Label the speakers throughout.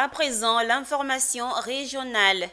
Speaker 1: À présent, l'information régionale.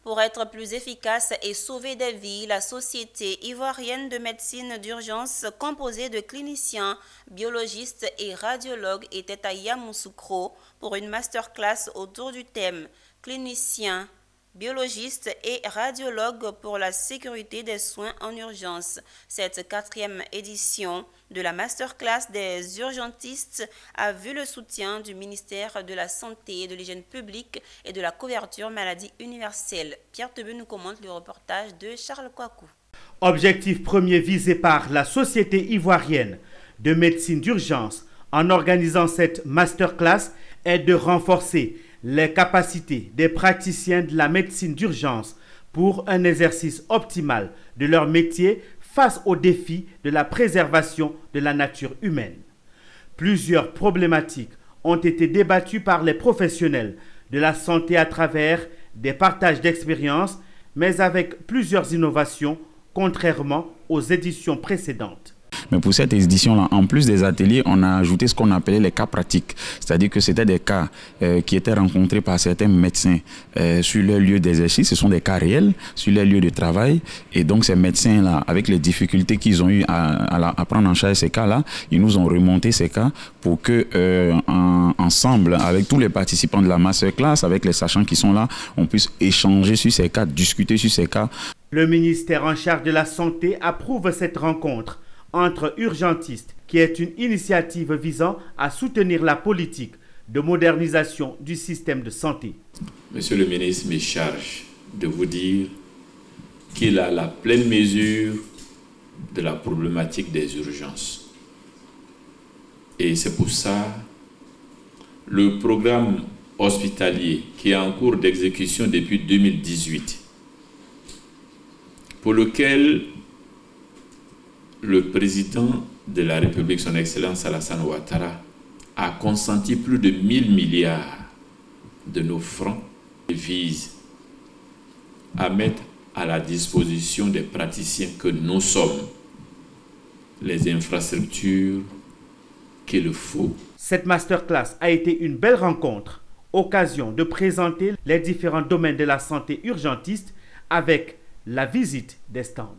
Speaker 1: Pour être plus efficace et sauver des vies, la Société ivoirienne de médecine d'urgence, composée de cliniciens, biologistes et radiologues, était à Yamoussoukro pour une masterclass autour du thème cliniciens, biologistes et radiologues pour la sécurité des soins en urgence. Cette quatrième édition de la masterclass des urgentistes a vu le soutien du ministère de la Santé, de l'Hygiène publique et de la couverture maladie universelle. Pierre Tebeu nous commente le reportage de Charles Kouakou.
Speaker 2: Objectif premier visé par la Société ivoirienne de médecine d'urgence en organisant cette masterclass est de renforcer les capacités des praticiens de la médecine d'urgence pour un exercice optimal de leur métier face aux défis de la préservation de la nature humaine. Plusieurs problématiques ont été débattues par les professionnels de la santé à travers des partages d'expériences, mais avec plusieurs innovations, contrairement aux éditions précédentes.
Speaker 3: Mais pour cette édition-là, en plus des ateliers, on a ajouté ce qu'on appelait les cas pratiques. C'est-à-dire que c'était des cas qui étaient rencontrés par certains médecins sur leur lieu d'exercice. Ce sont des cas réels sur leur lieu de travail. Et donc ces médecins-là, avec les difficultés qu'ils ont eu à prendre en charge ces cas-là, ils nous ont remonté ces cas pour que ensemble, avec tous les participants de la masterclass, avec les sachants qui sont là, on puisse échanger sur ces cas, discuter sur ces cas.
Speaker 2: Le ministère en charge de la Santé approuve cette rencontre entre urgentistes, qui est une initiative visant à soutenir la politique de modernisation du système de santé.
Speaker 4: Monsieur le ministre me charge de vous dire qu'il a la pleine mesure de la problématique des urgences. Et c'est pour ça le programme hospitalier qui est en cours d'exécution depuis 2018, pour lequel le président de la République, son Excellence Alassane Ouattara, a consenti plus de 1000 milliards de nos francs et vise à mettre à la disposition des praticiens que nous sommes les infrastructures qu'il faut.
Speaker 2: Cette masterclass a été une belle rencontre, occasion de présenter les différents domaines de la santé urgentiste avec la visite des stands.